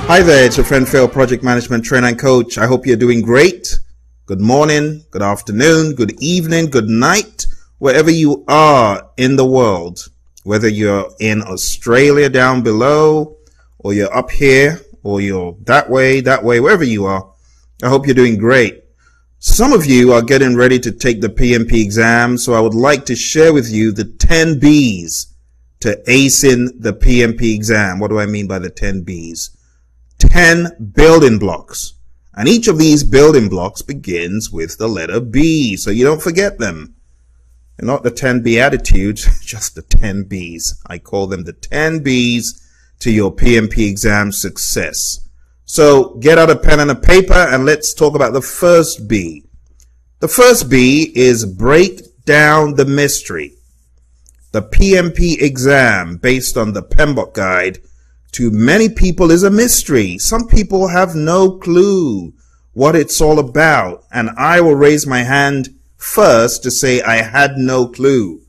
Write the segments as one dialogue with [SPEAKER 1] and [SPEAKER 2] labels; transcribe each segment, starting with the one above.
[SPEAKER 1] Hi there, it's your friend Phil, project management trainer and coach. I hope you're doing great. Good morning, good afternoon, good evening, good night, wherever you are in the world. Whether you're in Australia down below, or you're up here, or you're that way, wherever you are. I hope you're doing great. Some of you are getting ready to take the PMP exam, so I would like to share with you the 10 B's to acing the PMP exam. What do I mean by the 10 B's? 10 building blocks. And each of these building blocks begins with the letter B, so you don't forget them. And not the 10 Beatitudes, just the 10 B's. I call them the 10 B's to your PMP exam success. So get out a pen and a paper and let's talk about the first B. The first B is break down the mystery. The PMP exam, based on the PMBOK guide, to many people is a mystery. Some people have no clue what it's all about. And I will raise my hand first to say I had no clue.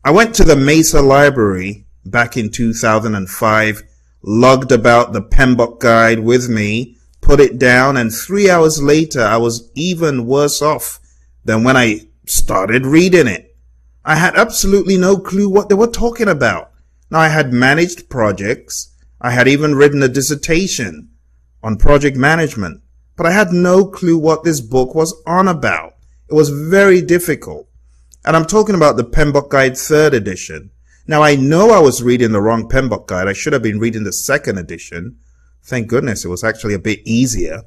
[SPEAKER 1] I went to the Mesa Library back in 2005, lugged about the PMBOK guide with me, put it down, and 3 hours later I was even worse off than when I started reading it. I had absolutely no clue what they were talking about. Now, I had managed projects. I had even written a dissertation on project management, but I had no clue what this book was on about. It was very difficult. And I'm talking about the PMBOK Guide 3rd edition. Now, I know I was reading the wrong PMBOK Guide. I should have been reading the 2nd edition. Thank goodness it was actually a bit easier.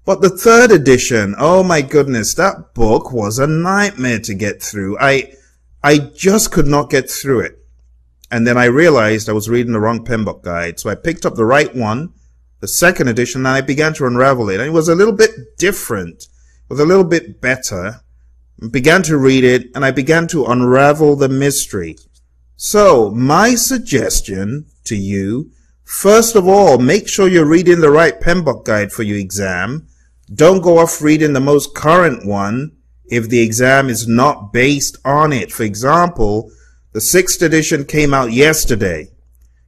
[SPEAKER 1] But the 3rd edition, oh my goodness, that book was a nightmare to get through. I just could not get through it. And then I realized I was reading the wrong PMBOK guide. So I picked up the right one, the 2nd edition, and I began to unravel it. And it was a little bit different. It was a little bit better. I began to read it, and I began to unravel the mystery. So my suggestion to you, first of all, make sure you're reading the right PMBOK guide for your exam. Don't go off reading the most current one if the exam is not based on it. For example, the 6th edition came out yesterday.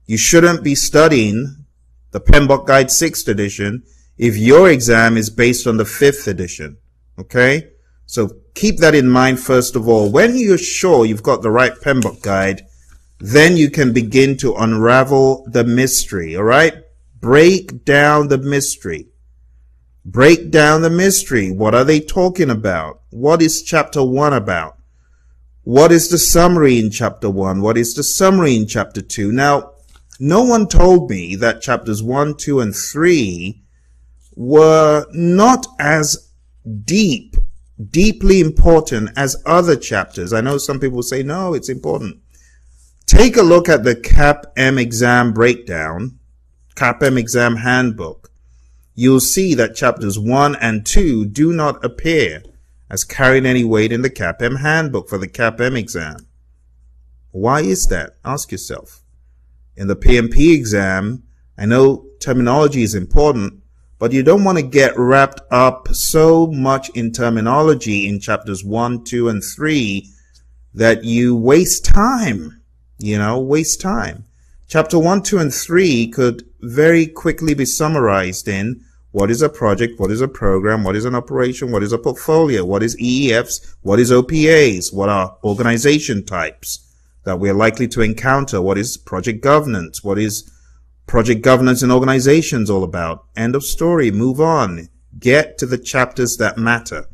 [SPEAKER 1] You shouldn't be studying the PMBOK Guide 6th edition if your exam is based on the 5th edition. Okay? So keep that in mind first of all. When you're sure you've got the right PMBOK Guide, then you can begin to unravel the mystery. Alright? Break down the mystery. Break down the mystery. What are they talking about? What is chapter 1 about? What is the summary in chapter 1? What is the summary in chapter 2? Now, no one told me that chapters 1, 2, and 3 were not as deeply important as other chapters. I know some people say, no, it's important. Take a look at the CAPM exam breakdown, CAPM exam handbook. You'll see that chapters 1 and 2 do not appear as carrying any weight in the CAPM handbook for the CAPM exam. Why is that? Ask yourself. In the PMP exam, I know terminology is important, but you don't want to get wrapped up so much in terminology in chapters 1, 2, and 3 that you waste time. Waste time. Chapter 1, 2, and 3 could very quickly be summarized in what is a project, what is a program, what is an operation, what is a portfolio, what is EEFs, what is OPAs, what are organization types that we're likely to encounter, what is project governance, what is project governance in organizations all about. End of story, move on, get to the chapters that matter.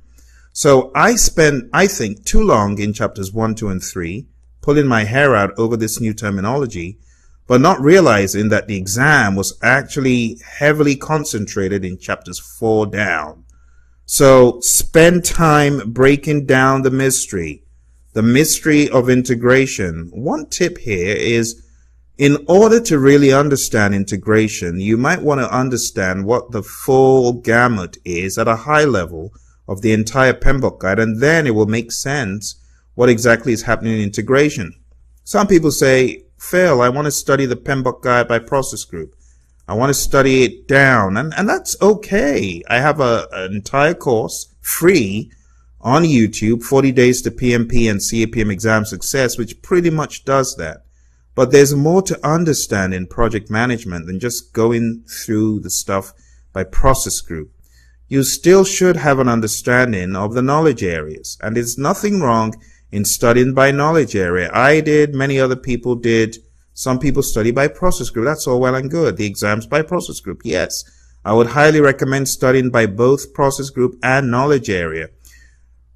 [SPEAKER 1] So I spent, I think, too long in chapters 1, 2, and 3, pulling my hair out over this new terminology, but not realizing that the exam was actually heavily concentrated in chapters 4 down. So spend time breaking down the mystery of integration. One tip here is, in order to really understand integration, you might want to understand what the full gamut is at a high level of the entire PMBOK guide, and then it will make sense what exactly is happening in integration. Some people say, Phil, I want to study the PMBOK guide by process group. I want to study it down, and that's okay. I have an entire course free on YouTube, 40 Days to PMP and CAPM Exam Success, which pretty much does that. But there's more to understand in project management than just going through the stuff by process group. You still should have an understanding of the knowledge areas. And there's nothing wrong in studying by knowledge area. I did, many other people did. Some people study by process group. That's all well and good. The exams by process group, yes. I would highly recommend studying by both process group and knowledge area.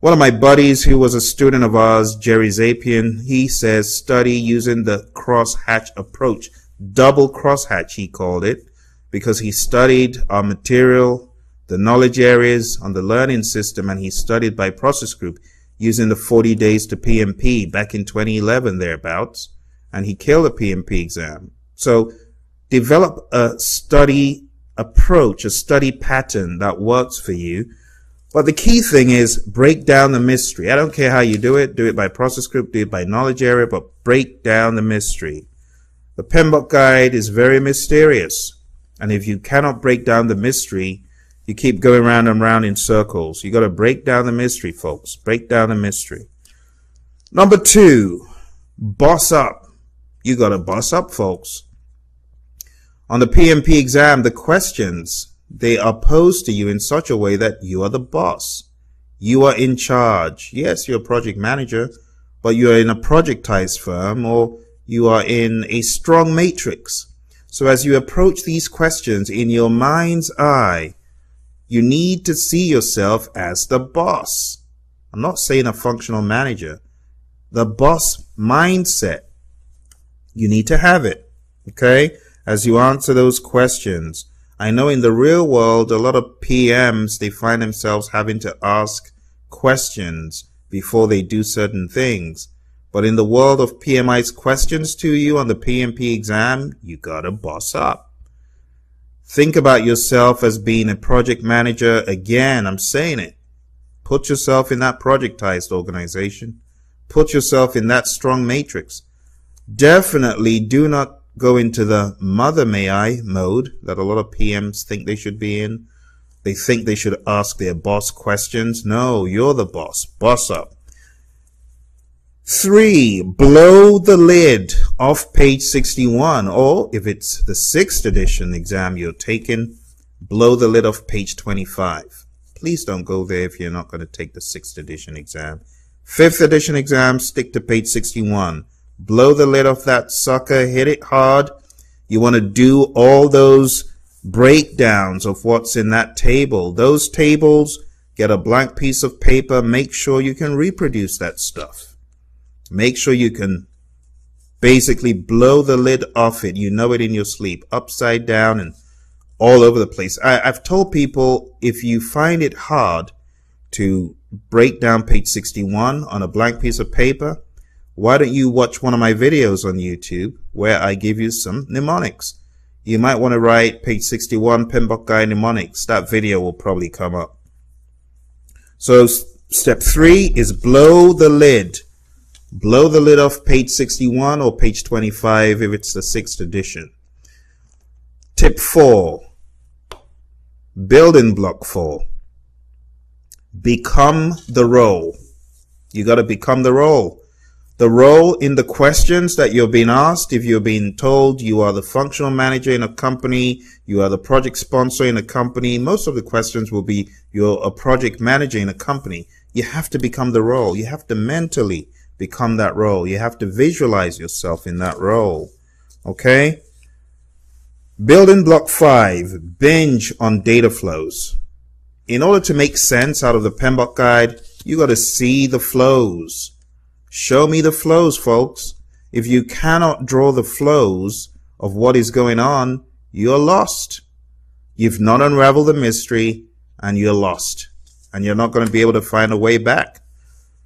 [SPEAKER 1] One of my buddies who was a student of ours, Jerry Zapian, he says study using the crosshatch approach. Double crosshatch, he called it, because he studied our material, the knowledge areas on the learning system, and he studied by process group using the 40 days to PMP back in 2011 thereabouts, and he killed the PMP exam. So develop a study approach, a study pattern that works for you. But the key thing is break down the mystery. I don't care how you do it by process group, do it by knowledge area, but break down the mystery. The PMBOK guide is very mysterious. And if you cannot break down the mystery, you keep going round and round in circles. You got to break down the mystery, folks. Break down the mystery. Number 2, boss up. You got to boss up, folks. On the PMP exam, the questions, they are posed to you in such a way that you are the boss. You are in charge. Yes, you're a project manager, but you are in a projectized firm, or you are in a strong matrix. So as you approach these questions in your mind's eye, you need to see yourself as the boss. I'm not saying a functional manager. The boss mindset. You need to have it, okay? As you answer those questions. I know in the real world, a lot of PMs, they find themselves having to ask questions before they do certain things. But in the world of PMI's questions to you on the PMP exam, you gotta boss up. Think about yourself as being a project manager. Again, I'm saying it. Put yourself in that projectized organization. Put yourself in that strong matrix. Definitely do not go into the mother may I mode that a lot of PMs think they should be in. They think they should ask their boss questions. No, you're the boss. Boss up. 3, blow the lid off page 61, or if it's the 6th edition exam you're taking, blow the lid off page 25. Please don't go there if you're not going to take the 6th edition exam. 5th edition exam, stick to page 61. Blow the lid off that sucker, hit it hard. You want to do all those breakdowns of what's in that table. Those tables, get a blank piece of paper, make sure you can reproduce that stuff. Make sure you can basically blow the lid off it. You know it in your sleep, upside down and all over the place. I've told people if you find it hard to break down page 61 on a blank piece of paper, why don't you watch one of my videos on YouTube where I give you some mnemonics? You might want to write page 61 PMBOK guide mnemonics. That video will probably come up. So step 3 is blow the lid. Blow the lid off page 61 or page 25 if it's the 6th edition. Tip 4. Building block 4. Become the role. You got to become the role. The role in the questions that you're being asked, if you're being told you are the functional manager in a company, you are the project sponsor in a company, most of the questions will be you're a project manager in a company. You have to become the role. You have to mentally become that role. You have to visualize yourself in that role. Okay? Building block 5, binge on data flows. In order to make sense out of the PMBOK guide, you got to see the flows. Show me the flows, folks. If you cannot draw the flows of what is going on, you're lost. You've not unraveled the mystery and you're lost. And you're not going to be able to find a way back.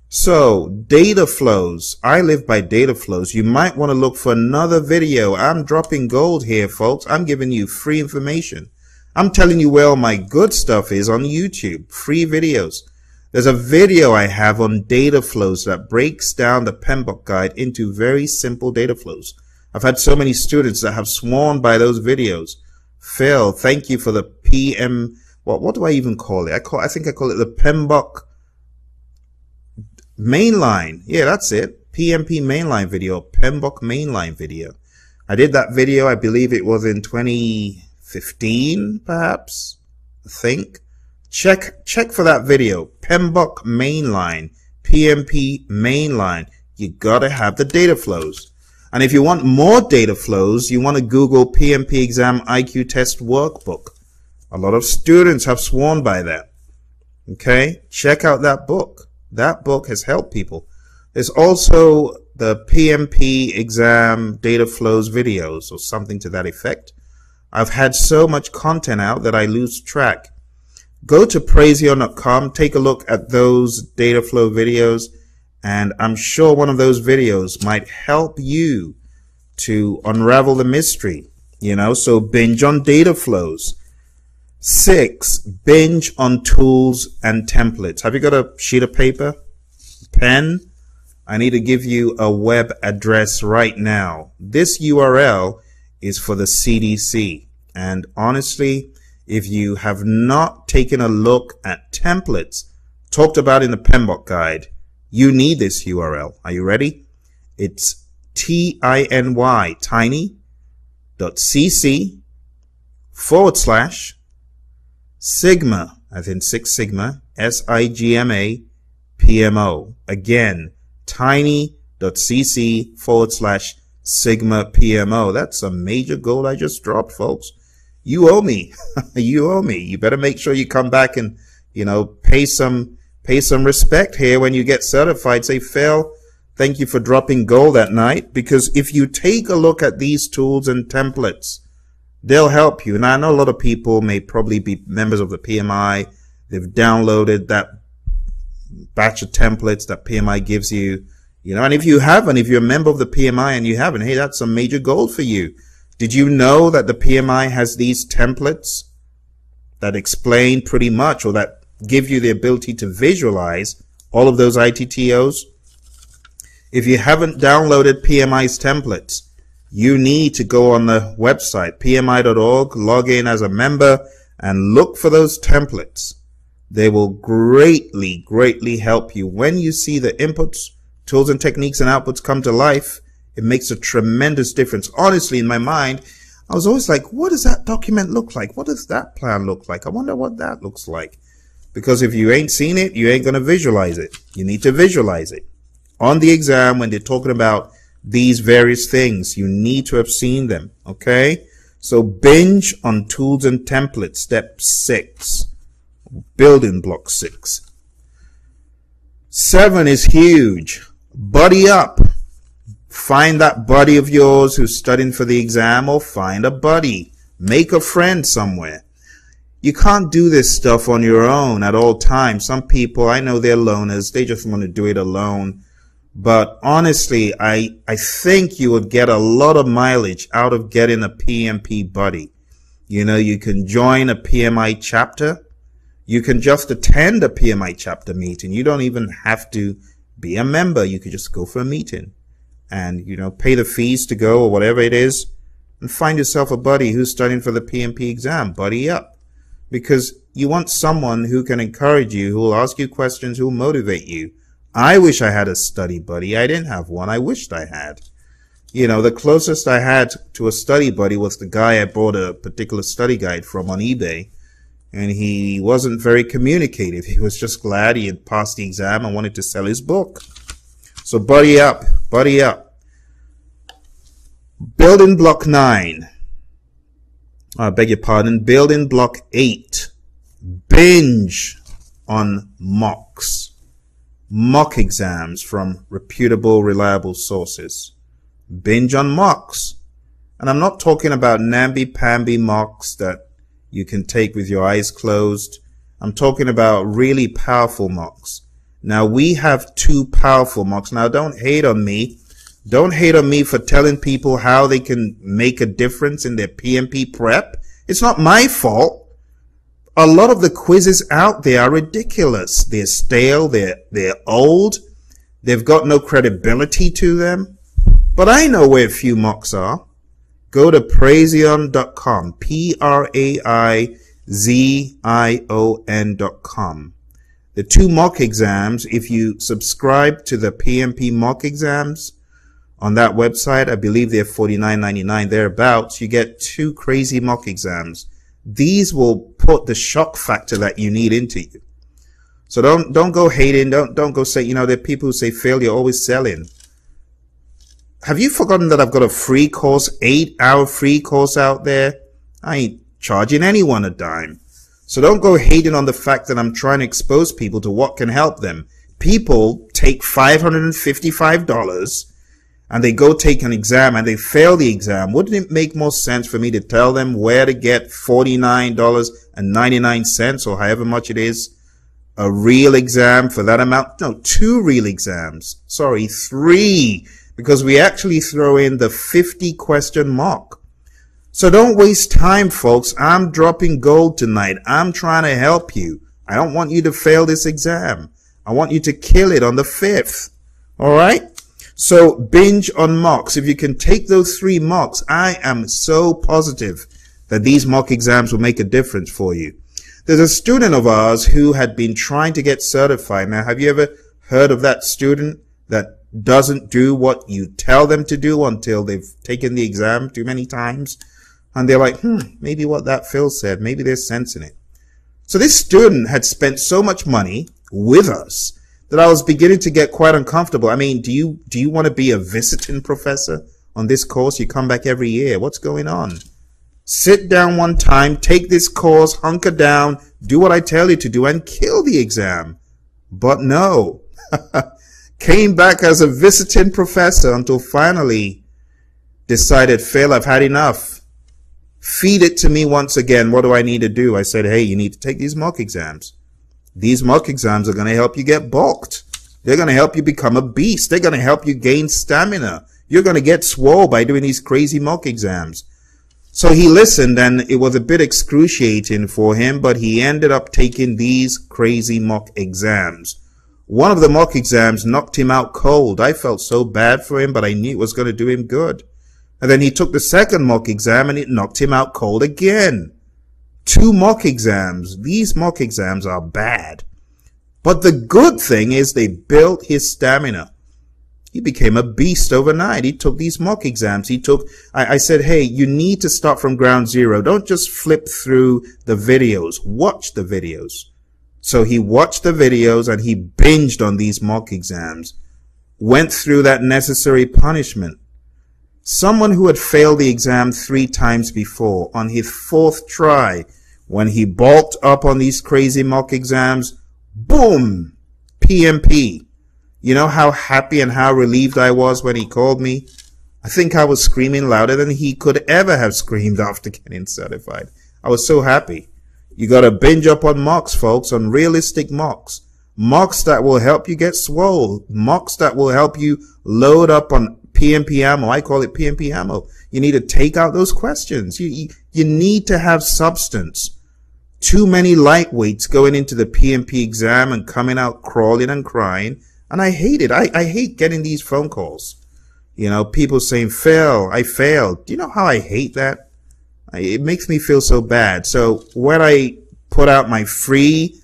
[SPEAKER 1] So, data flows. I live by data flows. You might want to look for another video. I'm dropping gold here, folks. I'm giving you free information. I'm telling you where all my good stuff is on YouTube. Free videos. There's a video I have on data flows that breaks down the PMBOK guide into very simple data flows. I've had so many students that have sworn by those videos. Phil, thank you for the what do I even call it? I think I call it the PMBOK mainline. Yeah, that's it. PMP mainline video, PMBOK mainline video. I did that video, I believe it was in 2015, perhaps, I think. Check for that video, PMBOK mainline, PMP mainline. You gotta have the data flows. And if you want more data flows, you want to Google PMP exam IQ test workbook. A lot of students have sworn by that. Okay, check out that book. That book has helped people. There's also the PMP exam data flows videos or something to that effect. I've had so much content out that I lose track. Go to Praizion.com, take a look at those data flow videos, and I'm sure one of those videos might help you to unravel the mystery. You know, so binge on data flows. 6, binge on tools and templates. Have you got a sheet of paper? Pen? I need to give you a web address right now. This URL is for the CDC. And honestly, if you have not taken a look at templates talked about in the PMBOK guide, you need this URL. Are you ready? It's tiny.cc/sigma, as in 6 sigma, SIGMA PMO. Again, tiny.cc/sigma PMO. That's a major goal I just dropped, folks. You owe me. You owe me. You better make sure you come back and, you know, pay some respect here when you get certified. Say, Phil, thank you for dropping gold that night. Because if you take a look at these tools and templates, they'll help you. And I know a lot of people may probably be members of the PMI. They've downloaded that batch of templates that PMI gives you. You know, and if you haven't, if you're a member of the PMI and you haven't, hey, that's some major gold for you. Did you know that the PMI has these templates that explain pretty much, or that give you the ability to visualize all of those ITTOs? If you haven't downloaded PMI's templates, you need to go on the website, pmi.org, log in as a member, and look for those templates. They will greatly, greatly help you. When you see the inputs, tools and techniques and outputs come to life, it makes a tremendous difference. Honestly, in my mind, I was always like, what does that document look like? What does that plan look like? I wonder what that looks like. Because if you ain't seen it, you ain't going to visualize it. You need to visualize it. On the exam, when they're talking about these various things, you need to have seen them. Okay? So binge on tools and templates. Step 6. Building block 6. 7 is huge. Buddy up. Find that buddy of yours who's studying for the exam, or find a buddy. Make a friend somewhere. You can't do this stuff on your own at all times. Some people, I know they're loners. They just want to do it alone. But honestly, I think you would get a lot of mileage out of getting a PMP buddy. You know, you can join a PMI chapter. You can just attend a PMI chapter meeting. You don't even have to be a member. You could just go for a meeting and, you know, pay the fees to go or whatever it is, and find yourself a buddy who's studying for the PMP exam. Buddy up. Because you want someone who can encourage you, who will ask you questions, who will motivate you. I wish I had a study buddy. I didn't have one. I wished I had. You know, the closest I had to a study buddy was the guy I bought a particular study guide from on eBay. And he wasn't very communicative. He was just glad he had passed the exam and wanted to sell his book. So buddy up. Buddy up. Building block 9. I beg your pardon. Building block 8. Binge on mocks. Mock exams from reputable, reliable sources. Binge on mocks. And I'm not talking about namby-pamby mocks that you can take with your eyes closed. I'm talking about really powerful mocks. Now, we have 2 powerful mocks. Now, don't hate on me. Don't hate on me for telling people how they can make a difference in their PMP prep. It's not my fault. A lot of the quizzes out there are ridiculous. They're stale. They're old. They've got no credibility to them. But I know where a few mocks are. Go to Praizion.com, Praizion.com, The 2 mock exams, if you subscribe to the PMP mock exams on that website, I believe they're $49.99 thereabouts, you get 2 crazy mock exams. These will put the shock factor that you need into you. So don't go hating, don't go say, there are people who say failure always selling. Have you forgotten that I've got a free course, 8-hour free course out there? I ain't charging anyone a dime. So don't go hating on the fact that I'm trying to expose people to what can help them. People take $555 and they go take an exam and they fail the exam. Wouldn't it make more sense for me to tell them where to get $49.99 or however much it is, a real exam for that amount? No, 2 real exams. Sorry, 3, because we actually throw in the 50-question mock. So don't waste time, folks. I'm dropping gold tonight. I'm trying to help you. I don't want you to fail this exam. I want you to kill it on the 5th. All right? So binge on mocks. If you can take those 3 mocks, I am so positive that these mock exams will make a difference for you. There's a student of ours who had been trying to get certified. Now, have you ever heard of that student that doesn't do what you tell them to do until they've taken the exam too many times? And they're like, maybe what that Phil said, maybe there's sense in it. So this student had spent so much money with us that I was beginning to get quite uncomfortable. I mean, do you want to be a visiting professor on this course? You come back every year. What's going on? Sit down one time, take this course, hunker down, do what I tell you to do, and kill the exam. But no. Came back as a visiting professor until finally decided, Phil, I've had enough. Feed it to me once again. What do I need to do? I said, hey, you need to take these mock exams. These mock exams are going to help you get bulked. They're going to help you become a beast. They're going to help you gain stamina. You're going to get swole by doing these crazy mock exams. So he listened, and it was a bit excruciating for him, but he ended up taking these crazy mock exams. One of the mock exams knocked him out cold. I felt so bad for him, but I knew it was going to do him good. And then he took the second mock exam and it knocked him out cold again. 2 mock exams. These mock exams are bad. But the good thing is they built his stamina. He became a beast overnight. He took these mock exams. I said, hey, you need to start from ground zero. Don't just flip through the videos. Watch the videos. So he watched the videos and he binged on these mock exams. Went through that necessary punishment. Someone who had failed the exam 3 times before, on his 4th try, when he bulked up on these crazy mock exams, boom, PMP. You know how happy and how relieved I was when he called me? I think I was screaming louder than he could ever have screamed after getting certified. I was so happy. You got to binge up on mocks, folks, on realistic mocks. Mocks that will help you get swole. Mocks that will help you load up on PMP ammo. I call it PMP ammo. You need to take out those questions. You need to have substance. Too many lightweights going into the PMP exam and coming out crawling and crying. And I hate it. I hate getting these phone calls. People saying, Phil, I failed. Do you know how I hate that? It makes me feel so bad. So when I put out my free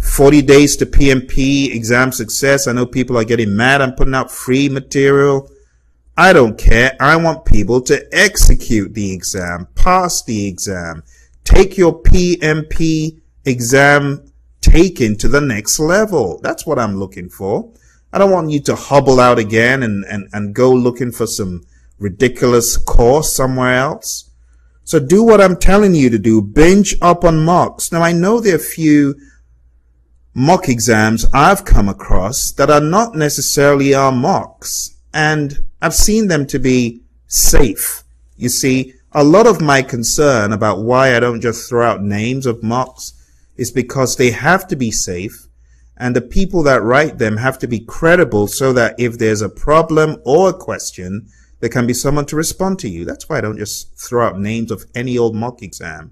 [SPEAKER 1] 40 days to PMP exam success, I know people are getting mad. I'm putting out free material. I don't care. I want people to execute the exam, pass the exam, take your PMP exam taken to the next level. That's what I'm looking for. I don't want you to hobble out again and go looking for some ridiculous course somewhere else. So do what I'm telling you to do. Binge up on mocks. Now, I know there are a few mock exams I've come across that are not necessarily our mocks, and I've seen them to be safe. You see, a lot of my concern about why I don't just throw out names of mocks is because they have to be safe, and the people that write them have to be credible so that if there's a problem or a question, there can be someone to respond to you. That's why I don't just throw out names of any old mock exam.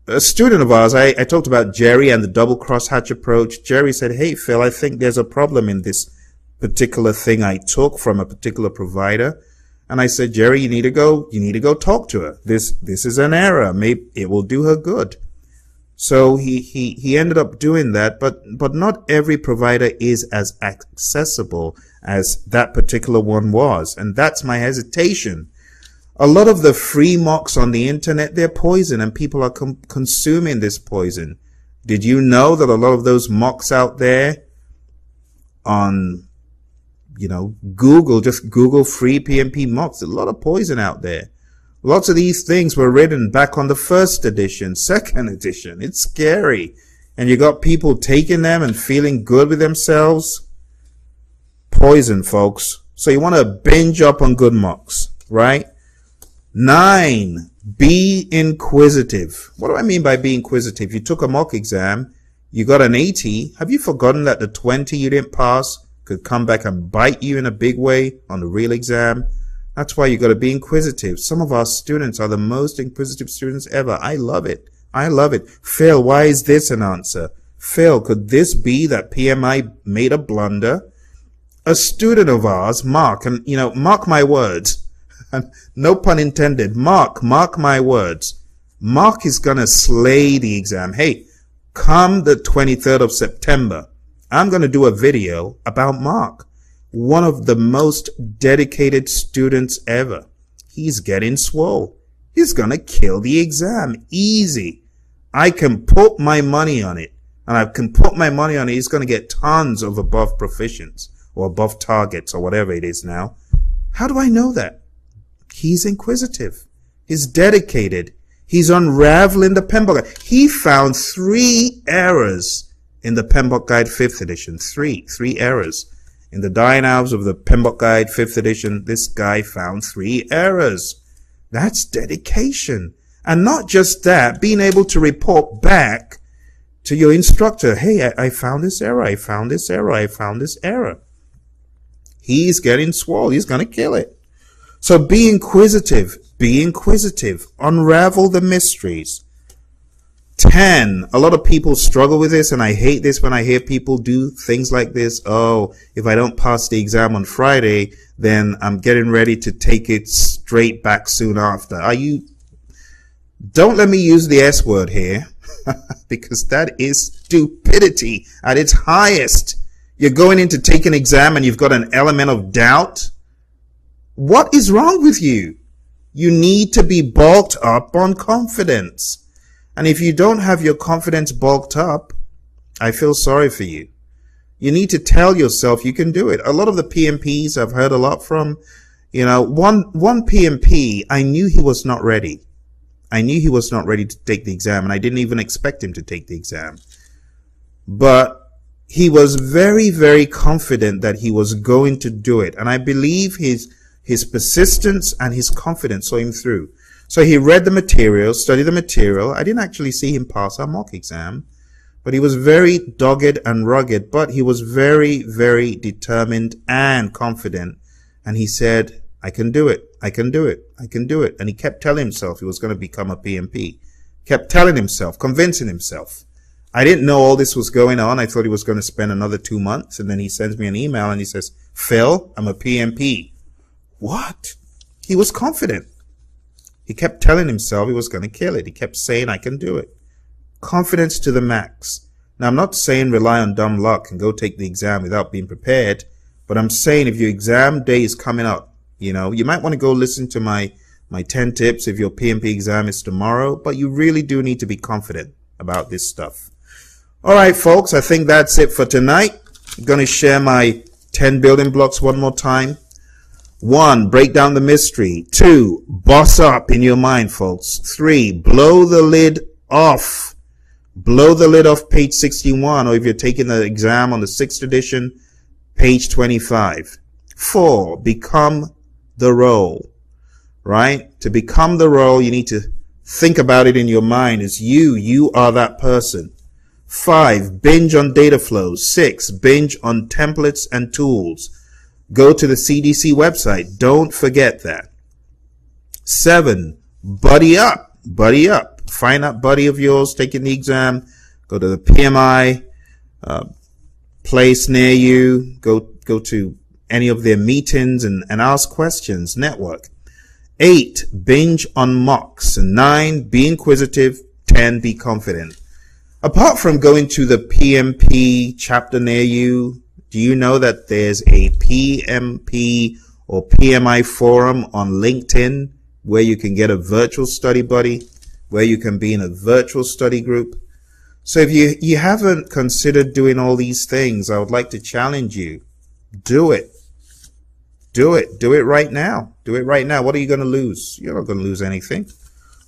[SPEAKER 1] A student of ours, I talked about Jerry and the double crosshatch approach. Jerry said, hey, Phil, I think there's a problem in this particular thing I took from a particular provider. And I said, Jerry, you need to go talk to her. This is an error. Maybe it will do her good. So he ended up doing that, but not every provider is as accessible as that particular one was. And that's my hesitation. A lot of the free mocks on the internet, they're poison, and people are consuming this poison. Did you know that a lot of those mocks out there on, Google, just Google free PMP mocks, there's a lot of poison out there. Lots of these things were written back on the first edition, second edition. It's scary. And you got people taking them and feeling good with themselves. Poison, folks. So you want to binge up on good mocks, right? 9, be inquisitive. What do I mean by be inquisitive? You took a mock exam, you got an 80. Have you forgotten that the 20 you didn't pass could come back and bite you in a big way on the real exam? That's why you got to be inquisitive. Some of our students are the most inquisitive students ever. I love it. I love it. Phil, why is this an answer? Phil, could this be that PMI made a blunder? A student of ours, Mark, and mark my words, no pun intended, mark my words. Mark is going to slay the exam. Hey, come the 23rd of September, I'm going to do a video about Mark. One of the most dedicated students ever. He's getting swole. He's gonna kill the exam. Easy. I can put my money on it. And I can put my money on it. He's gonna get tons of above proficients or above targets or whatever it is now. How do I know that? He's inquisitive. He's dedicated. He's unraveling the PMBOK guide. He found 3 errors in the PMBOK guide 5th edition. 3 errors. In the dying hours of the PMBOK guide 5th edition, this guy found 3 errors. That's dedication. And not just that, being able to report back to your instructor, hey, I found this error, I found this error, I found this error. He's getting swole. He's going to kill it. So be inquisitive. Be inquisitive. Unravel the mysteries. 10. A lot of people struggle with this, and I hate this when I hear people do things like this. Oh, if I don't pass the exam on Friday, then I'm getting ready to take it straight back soon after. Don't let me use the S word here, because that is stupidity at its highest. You're going in to take an exam and you've got an element of doubt. What is wrong with you? You need to be bulked up on confidence. And if you don't have your confidence bulked up, I feel sorry for you. You need to tell yourself you can do it. A lot of the PMPs I've heard a lot from, one PMP, I knew he was not ready. I knew he was not ready to take the exam, and I didn't even expect him to take the exam. But he was very, very confident that he was going to do it. And I believe his persistence and his confidence saw him through. So he read the material, studied the material. I didn't actually see him pass our mock exam, but he was very dogged and rugged, but he was very, very determined and confident. And he said, I can do it. I can do it. I can do it. And he kept telling himself he was going to become a PMP. Kept telling himself, convincing himself. I didn't know all this was going on. I thought he was going to spend another 2 months. And then he sends me an email and he says, Phil, I'm a PMP. What? He was confident. He kept telling himself he was going to kill it. He kept saying, I can do it. Confidence to the max. Now, I'm not saying rely on dumb luck and go take the exam without being prepared. But I'm saying if your exam day is coming up, you might want to go listen to my 10 tips if your PMP exam is tomorrow. But you really do need to be confident about this stuff. All right, folks, I think that's it for tonight. I'm going to share my 10 building blocks one more time. 1, break down the mystery. 2, boss up in your mind, folks. 3, blow the lid off. Blow the lid off page 61, or if you're taking the exam on the 6th edition, page 25. 4, become the role, right? To become the role, you need to think about it in your mind as you are that person. 5, binge on data flows. 6, binge on templates and tools. Go to the CDC website. Don't forget that. 7, buddy up. Buddy up. Find that buddy of yours taking the exam. Go to the PMI place near you. Go to any of their meetings and ask questions. Network. 8, binge on mocks. 9, be inquisitive. 10, be confident. Apart from going to the PMP chapter near you, do you know that there's a PMP or PMI forum on LinkedIn where you can get a virtual study buddy, where you can be in a virtual study group? So if you haven't considered doing all these things, I would like to challenge you. Do it. Do it. Do it right now. Do it right now. What are you going to lose? You're not going to lose anything.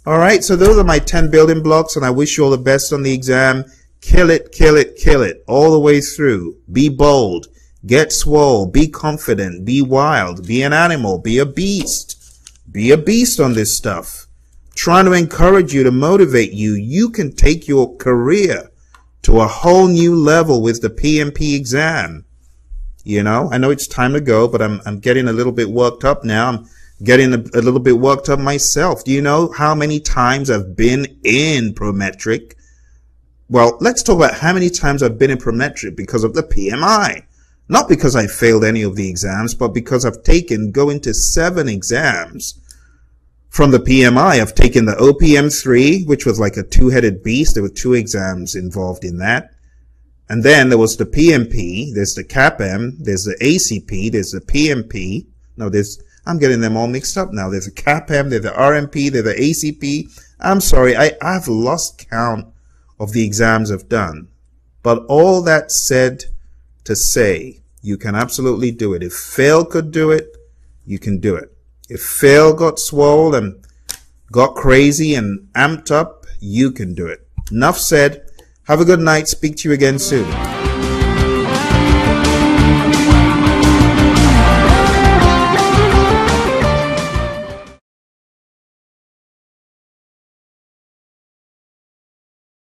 [SPEAKER 1] All right. So those are my 10 building blocks, and I wish you all the best on the exam. Kill it, kill it, kill it all the way through. Be bold. Get swole. Be confident. Be wild. Be an animal. Be a beast. Be a beast on this stuff. Trying to encourage you, to motivate you. You can take your career to a whole new level with the PMP exam. You know, I know it's time to go, but I'm getting a little bit worked up now. I'm getting a little bit worked up myself. Do you know how many times I've been in Prometric? Well, let's talk about how many times I've been in Prometric because of the PMI. Not because I failed any of the exams, but because I've going to 7 exams from the PMI. I've taken the OPM3, which was like a two-headed beast. There were 2 exams involved in that. And then there was the PMP, there's the CAPM, there's the ACP, there's the PMP. No, I'm getting them all mixed up now. There's the CAPM, there's the RMP, there's the ACP. I'm sorry, I've lost count of the exams I've done. But all that said to say, you can absolutely do it. If Phil could do it, you can do it. If Phil got swole and got crazy and amped up, you can do it. Enough said. Have a good night. Speak to you again soon.